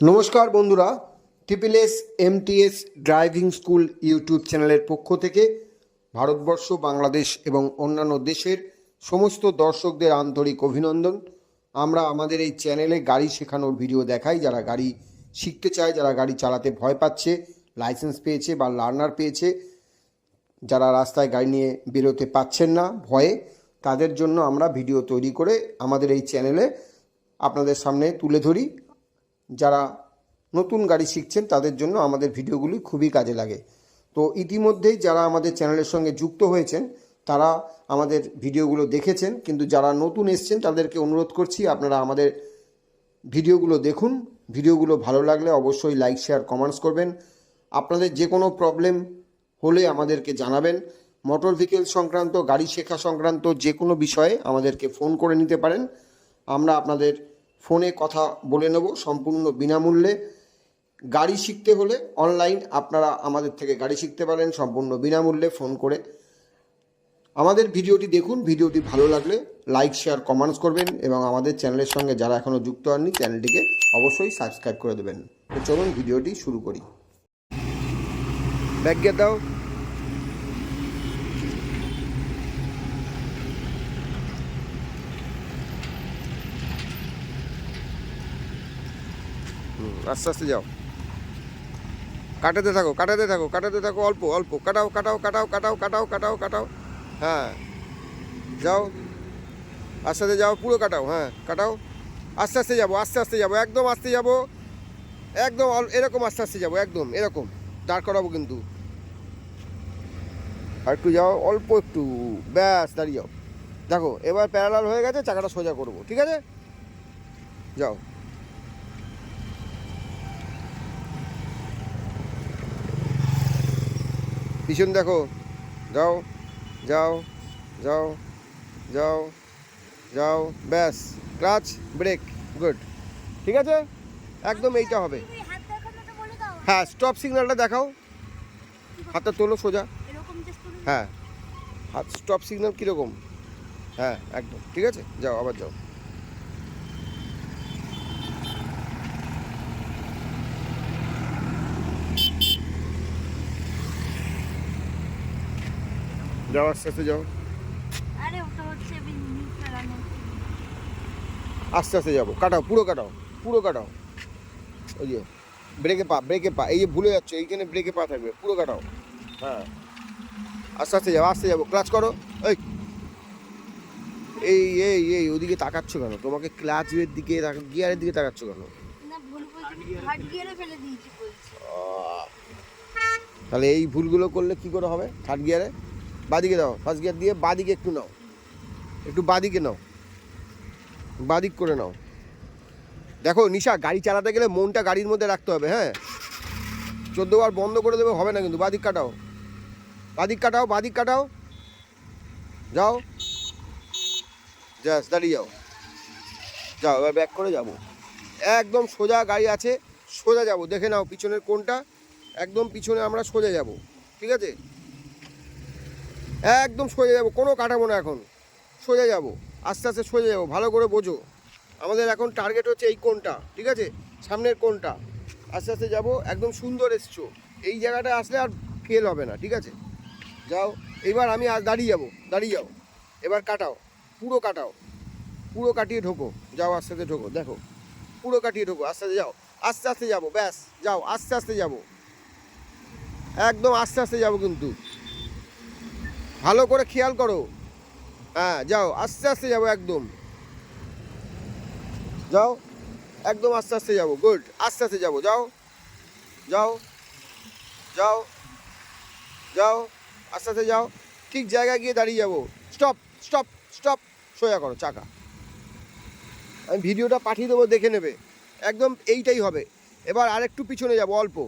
নমস্কার বন্ধুরা, triple MTS driving school YouTube চ্যানেলের পক্ষ থেকে ভারতবর্ষ, বাংলাদেশ এবং অন্যান্য দেশের সমস্ত দর্শকদের আন্তরিক অভিনন্দন। আমরা আমাদের এই চ্যানেলে গাড়ি শেখানোর ভিডিও দেখাই। যারা গাড়ি শিখতে চায়, যারা গাড়ি চালাতে ভয় পাচ্ছে, লাইসেন্স পেয়েছে বা লার্নার পেয়েছে, যারা রাস্তায় গাড়ি নিয়ে বেরোতে পাচ্ছেন না ভয়ে, তাদের জন্য আমরা ভিডিও তৈরি করে আমাদের এই চ্যানেলে আপনাদের সামনে তুলে ধরি। যারা নতুন গাড়ি শিখছেন তাদের জন্য আমাদের ভিডিওগুলি খুবই কাজে লাগে। তো ইতিমধ্যেই যারা আমাদের চ্যানেলের সঙ্গে যুক্ত হয়েছেন তারা আমাদের ভিডিওগুলো দেখেছেন, কিন্তু যারা নতুন এসছেন তাদেরকে অনুরোধ করছি আপনারা আমাদের ভিডিওগুলো দেখুন। ভিডিওগুলো ভালো লাগলে অবশ্যই লাইক, শেয়ার, কমেন্টস করবেন। আপনাদের যে কোনো প্রবলেম হলে আমাদেরকে জানাবেন। মোটর ভেহিকেল সংক্রান্ত, গাড়ি শেখা সংক্রান্ত যে কোনো বিষয়ে আমাদেরকে ফোন করে নিতে পারেন। আমরা আপনাদের ফোনে কথা বলে নেব সম্পূর্ণ বিনামূল্যে। গাড়ি শিখতে হলে অনলাইন আপনারা আমাদের থেকে গাড়ি শিখতে পারেন সম্পূর্ণ বিনামূল্যে ফোন করে। আমাদের ভিডিওটি দেখুন, ভিডিওটি ভালো লাগলে লাইক, শেয়ার, কমেন্টস করবেন এবং আমাদের চ্যানেলের সঙ্গে যারা এখনও যুক্ত হননি চ্যানেলটিকে অবশ্যই সাবস্ক্রাইব করে দেবেন। তো চলুন ভিডিওটি শুরু করি। ব্যাক গিয়ার দাও। আস্তে আস্তে যাও, কাটাতে থাকো, কাটাতে থাকো, কাটাতে থাকো, অল্প অল্প কাটাও, কাটাও, কাটাও, কাটাও, কাটাও, কাটাও, কাটাও। হ্যাঁ, যাও, আস্তে আস্তে যাও, পুরো কাটাও। হ্যাঁ, কাটাও, আস্তে আস্তে যাবো, আস্তে আস্তে যাবো, একদম আস্তে যাবো, একদম এরকম আস্তে আস্তে যাবো, একদম এরকম দাঁড় করাবো কিন্তু। আর একটু যাও, অল্প একটু, ব্যাস, দাঁড়িয়ে যাও। দেখো এবার প্যারালাল হয়ে গেছে, চাকাটা সোজা করবো, ঠিক আছে? যাও, পিছন দেখো, যাও, যাও, যাও, যাও, যাও, ব্যাস, ক্লাচ, ব্রেক, গুড, ঠিক আছে? একদম এইটা হবে। হ্যাঁ, স্টপ সিগন্যালটা দেখাও, হাতটা তোলো সোজা। হ্যাঁ, হাত স্টপ সিগন্যাল কীরকম? হ্যাঁ, একদম ঠিক আছে, যাও, আবার যাও। যাও, আস্তে আস্তে যাও, আস্তে আস্তে যাবো, কাটাও, পুরো কাটাও, পুরো কাটাও। ওই যে ব্রেকে পা, ব্রেকে পা, এই যে ভুলে যাচ্ছ, এইখানে ব্রেকে পা থাকবে, পুরো কাটাও। হ্যাঁ, আস্তে আস্তে যাবো, আস্তে যাবো, ক্লাচ করো। এই এই এই এই ওদিকে তাকাচ্ছ কেন? তোমাকে ক্লাচের দিকে, গিয়ারের দিকে তাকাচ্ছ কেন? তাহলে এই ভুলগুলো করলে কি করে হবে? থার্ড গিয়ারে বাদিকে দাও, ফার্স্ট গিয়ার দিয়ে বাদিকে একটু নাও, একটু বাদিকে নাও, বাদিক করে নাও। দেখো নিশা, গাড়ি চালাতে গেলে মনটা গাড়ির মধ্যে রাখতে হবে। হ্যাঁ, 14 বার বন্ধ করে দেবে হবে না কিন্তু। বাদিক কাটাও, বাদিক কাটাও, বাদিক কাটাও, যাও, জাস্ট দাঁড়িয়ে যাও, যাও, এবার ব্যাক করে যাবো। একদম সোজা গাড়ি আছে, সোজা যাব, দেখে নাও পিছনের কোনটা, একদম পিছনে আমরা সোজা যাব, ঠিক আছে? একদম সোজা যাব, কোনো কাটাবো না এখন, সোজা যাব, আস্তে আস্তে সোজা যাব, ভালো করে বোঝো। আমাদের এখন টার্গেট হচ্ছে এই কোনটা, ঠিক আছে? সামনের কোনটা, আস্তে আস্তে যাব, একদম সুন্দর এসছো। এই জায়গাটা আসলে আর ফেল হবে না, ঠিক আছে? যাও, এবার আমি দাঁড়িয়ে যাব, দাঁড়িয়ে যাও, এবার কাটাও, পুরো কাটাও, পুরো কাটিয়ে ঢোকো, যাও, আস্তে আস্তে ঢোকো, দেখো, পুরো কাটিয়ে ঢোকো, আস্তে আস্তে যাও, আস্তে আস্তে যাবো, ব্যাস, যাও, আস্তে আস্তে যাবো, একদম আস্তে আস্তে যাবো কিন্তু, ভালো করে খেয়াল করো। হ্যাঁ, যাও, আস্তে আস্তে যাবো, একদম যাও, একদম আস্তে আস্তে যাবো, গুড, আস্তে আস্তে যাবো, যাও, যাও, যাও, যাও, আস্তে আস্তে যাও, ঠিক জায়গায় গিয়ে দাঁড়িয়ে যাবো। স্টপ, স্টপ, স্টপ, সোজা করো চাকা। আমি ভিডিওটা পাঠিয়ে দেবো, দেখে নেবে, একদম এইটাই হবে। এবার আরেকটু পিছনে যাবো, অল্প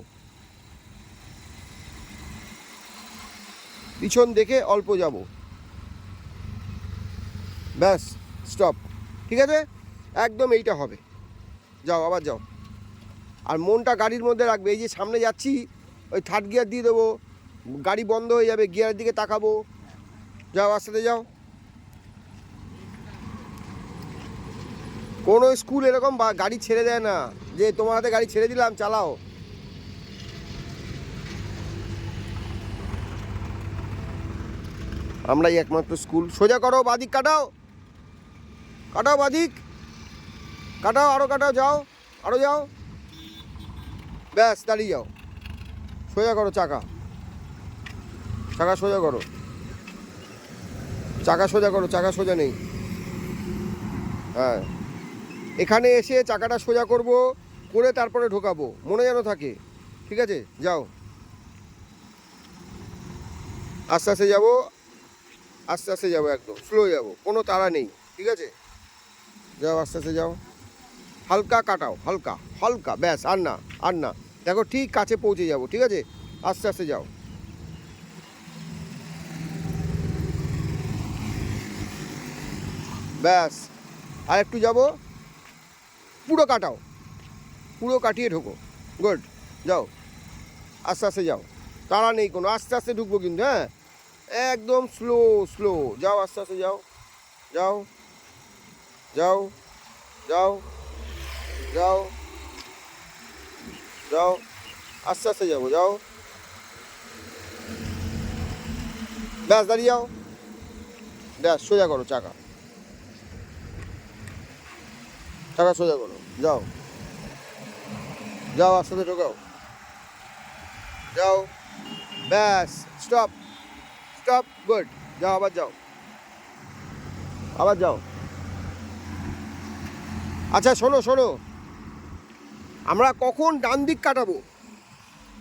পিছন দেখে অল্প যাব, ব্যাস, স্টপ, ঠিক আছে? একদম এইটা হবে, যাও, আবার যাও। আর মনটা গাড়ির মধ্যে রাখবে। এই যে সামনে যাচ্ছি, ওই থার্ড গিয়ার দিয়ে দেবো, গাড়ি বন্ধ হয়ে যাবে, গিয়ারের দিকে তাকাবো, যাও, আস্তে যাও। কোনো স্কুল এরকম গাড়ি ছেড়ে দেয় না যে তোমার হাতে গাড়ি ছেড়ে দিলাম, চালাও। আমরাই একমাত্র স্কুল। সোজা করো, বাদিক কাটাও, কাটাও বাদিক, কাটাও, আরও কাটাও, যাও, আরও যাও, ব্যাস দাঁড়িয়ে যাও। সোজা করো চাকা, চাকা সোজা করো, চাকা সোজা করো, চাকা সোজা নেই। হ্যাঁ, এখানে এসে চাকাটা সোজা করব, করে তারপরে ঢোকাবো, মনে যেন থাকে। ঠিক আছে, যাও, আস্তে আস্তে যাবো, আস্তে আস্তে যাবো, একদম স্লো যাবো, কোনো তাড়া নেই। ঠিক আছে, যাও, আস্তে আস্তে যাও, হালকা কাটাও, হালকা হালকা, ব্যাস, আর না, আর না। দেখো ঠিক কাছে পৌঁছে যাবো। ঠিক আছে, আস্তে আস্তে যাও, ব্যাস, আর একটু যাবো, পুরো কাটাও, পুরো কাটিয়ে ঢোকো। গুড, যাও, আস্তে আস্তে যাও, তাড়া নেই কোনো, আস্তে আস্তে ঢুকবো কিন্তু। হ্যাঁ, একদম স্লো স্লো যাও, আস্তে আস্তে যাও, যাও, যাও, যাও, যাও, যাও, আস্তে আস্তে যাবো, যাও, ব্যাস দাঁড়িয়ে যাও, ব্যাস সোজা করো চাকা, চাকা সোজা করো, যাও, যাও, আস্তে আস্তে ঢোকাও, যাও, ব্যাস, স্টপ, স্টপ, গুড, যাও, আবার যাও, আবার যাও। আচ্ছা শোনো শোনো, আমরা কখন ডান দিক কাটাবো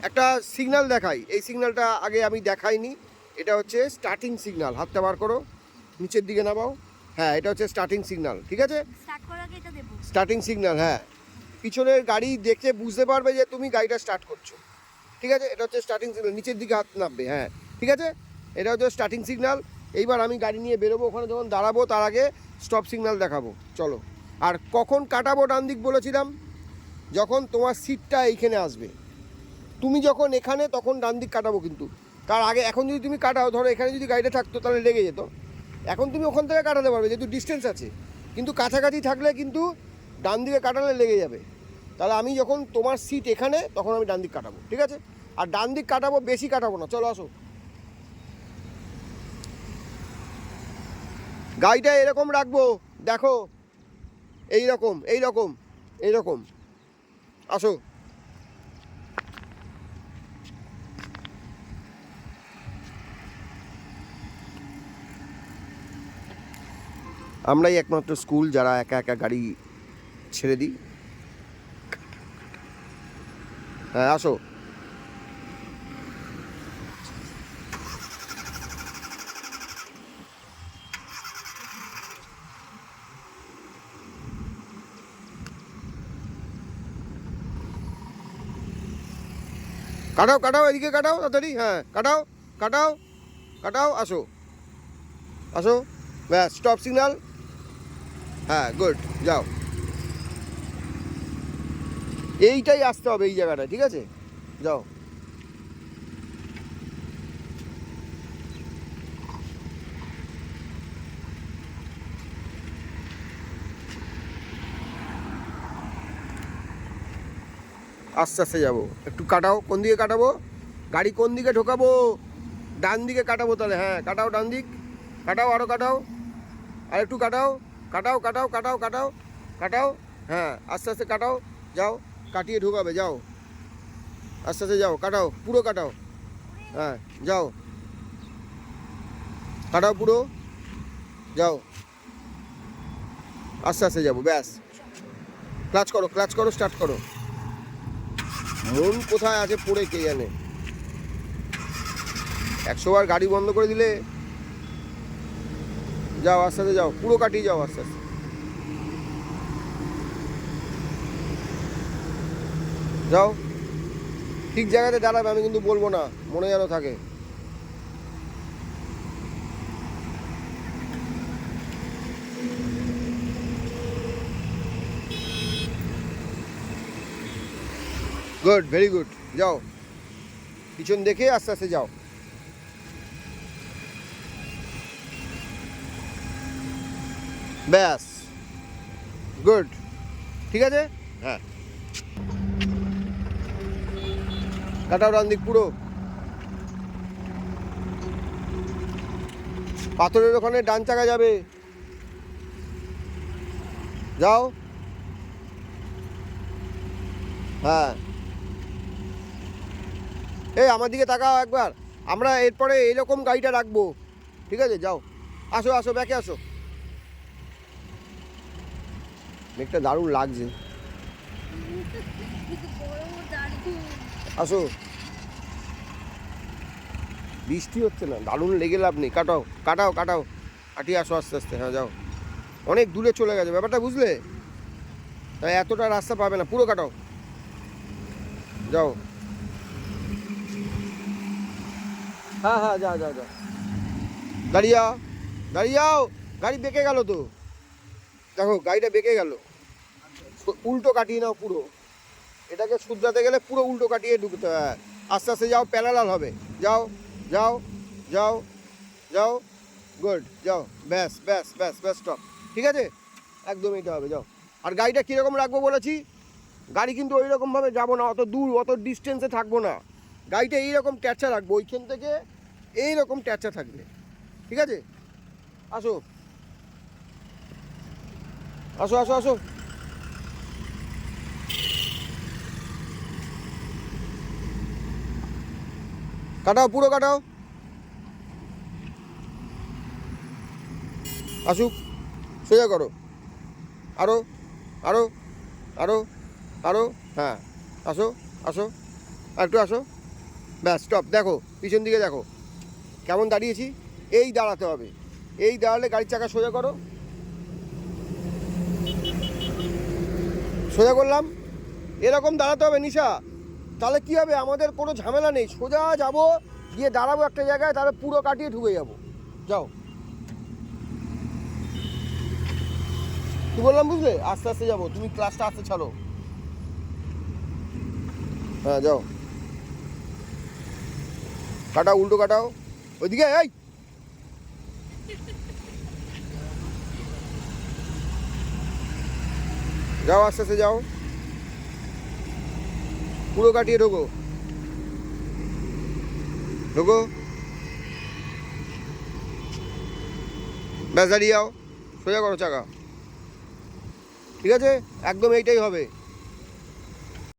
একটা সিগন্যাল দেখাই। এই সিগন্যালটা আগে আমি দেখাইনি। এটা হচ্ছে স্টার্টিং সিগন্যাল। হাতটা বার করো, নিচের দিকে নামাও। হ্যাঁ, এটা হচ্ছে স্টার্টিং সিগন্যাল। ঠিক আছে, স্টার্টিং সিগন্যাল। হ্যাঁ, পিছনের গাড়ি দেখে বুঝতে পারবে যে তুমি গাড়িটা স্টার্ট করছো। ঠিক আছে, এটা হচ্ছে স্টার্টিং সিগন্যাল, নিচের দিকে হাত নামবে। হ্যাঁ, ঠিক আছে, এটা হচ্ছে স্টার্টিং সিগন্যাল। এইবার আমি গাড়ি নিয়ে বেরোবো, ওখানে যখন দাঁড়াবো তার আগে স্টপ সিগন্যাল দেখাবো। চলো। আর কখন কাটাবো ডান দিক বলেছিলাম, যখন তোমার সিটটা এইখানে আসবে। তুমি যখন এখানে, তখন ডান দিক কাটাবো কিন্তু। তার আগে, এখন যদি তুমি কাটাও, ধরো এখানে যদি গাড়িটা থাকতো তাহলে লেগে যেত। এখন তুমি ওখান থেকে কাটাতে পারবে যেহেতু ডিস্টেন্স আছে, কিন্তু কাছাকাছি থাকলে কিন্তু ডান দিকে কাটালে লেগে যাবে। তাহলে আমি যখন তোমার সিট এখানে, তখন আমি ডান দিক কাটাবো। ঠিক আছে, আর ডান দিক কাটাবো, বেশি কাটাবো না। চলো আসো, গাড়িটা এরকম রাখবো, দেখো, এইরকম এইরকম এইরকম, আসো। আমরাই একমাত্র স্কুল যারা একা একা গাড়ি ছেড়ে দিই। হ্যাঁ, আসো, কাটাও কাটাও, এদিকে কাটাও তাড়াতাড়ি। হ্যাঁ, কাটাও কাটাও কাটাও, আসো আসো, ব্যাস, স্টপ সিগন্যাল। হ্যাঁ, গুড, যাও। এইটাই আসতে হবে, এই জায়গাটায়। ঠিক আছে, যাও। আস্তে আস্তে যাবো, একটু কাটাও। কোন দিকে কাটাবো, গাড়ি কোন দিকে ঢোকাবো? ডান দিকে কাটাবো তাহলে। হ্যাঁ, কাটাও ডান দিক, কাটাও, আরও কাটাও, আর একটু কাটাও, কাটাও কাটাও কাটাও কাটাও কাটাও। হ্যাঁ, আস্তে আস্তে কাটাও, যাও, কাটিয়ে ঢোকাবে, যাও, আস্তে আস্তে যাও, কাটাও, পুরো কাটাও। হ্যাঁ, যাও, কাটাও পুরো, যাও, আস্তে আস্তে যাবো, ব্যাস। ক্লাচ করো, ক্লাচ করো, স্টার্ট করো। মন কোথায় আছে পড়ে কে জানে। 100 বার গাড়ি বন্ধ করে দিলে। যাও, আস্তে আস্তে যাও, পুরো কাটিয়ে যাও, আস্তে আস্তে যাও। ঠিক জায়গাতে দাঁড়াবে, আমি কিন্তু বলবো না, মনে যেন থাকে। গুড, ভেরি গুড, যাও, পিছন দেখে আস্তে আস্তে যাও, ব্যাস, গুড। ঠিক আছে, হ্যাঁ। কাটাও ডান দিক পুরো। পাথরের ওখানে ডান চাকা যাবে, যাও। হ্যাঁ, এই আমার দিকে তাকাও একবার। আমরা এরপরে এইরকম গাড়িটা রাখবো, ঠিক আছে? যাও, আসো আসো, ব্যাকে আসো। মেঘটা দারুণ লাগছে, আসো। বৃষ্টি হচ্ছে না, দারুণ লেগে লাভ নেই। কাটাও কাটাও কাটাও, কাটিয়ে আসো আস্তে আস্তে। হ্যাঁ যাও, অনেক দূরে চলে গেছে ব্যাপারটা, বুঝলে? তাই এতটা রাস্তা পাবে না, পুরো কাটাও, যাও। হ্যাঁ হ্যাঁ, যাও যাও যাও, দাঁড়িয়ে যাও, দাঁড়িয়ে যাও। গাড়ি বেঁকে গেল তো, দেখো গাড়িটা বেঁকে গেল। উল্টো কাটিয়ে নাও পুরো, এটাকে শুধরাতে গেলে পুরো উল্টো কাটিয়ে ঢুকতে হয়। আস্তে আস্তে যাও, প্যারালাল হবে। যাও যাও যাও যাও, গুড, যাও। ব্যাস ব্যাস ব্যাস ব্যাস, স্টপ। ঠিক আছে, একদম এইটা হবে, যাও। আর গাড়িটা কীরকম রাখবো বলেছি? গাড়ি কিন্তু ওই রকমভাবে যাবো না, অত দূর অত ডিস্টেন্সে থাকবো না। গাড়িটা এইরকম ট্যাচা রাখবো, ওইখান থেকে এইরকম ট্যাচা থাকবে, ঠিক আছে? আসো আসো আসো আসো, কাটাও পুরো কাটাও, আসুক, সোজা করো, আরও আরও আরও আরও, হ্যাঁ, আসো আসো, আর একটু আসো, ব্যাস, স্টপ। দেখো পিছন দিকে দেখো কেমন দাঁড়িয়েছি, এই দাঁড়াতে হবে। এই দাঁড়ালে গাড়ির চাকা সোজা করো, সোজা করলাম। এরকম দাঁড়াতে হবে নিশা, তাহলে কী হবে, আমাদের কোনো ঝামেলা নেই। সোজা যাব, গিয়ে দাঁড়াবো একটা জায়গায়, তাহলে পুরো কাটিয়ে ঢুকে যাবো। যাও, কি বললাম বুঝলে? আস্তে আস্তে যাবো, তুমি ক্লাসটা আস্তে ছাড়ো। হ্যাঁ যাও, কাটাও, উল্টো কাটাও, ওইদিকে, এই যাও, আস্তে আস্তে যাও, পুরো কাটিয়ে ঢোকো, ঢোকো, ব্যাস, দাঁড়িয়ে যাও, সোজা করো চাকা, ঠিক আছে? একদম এইটাই হবে।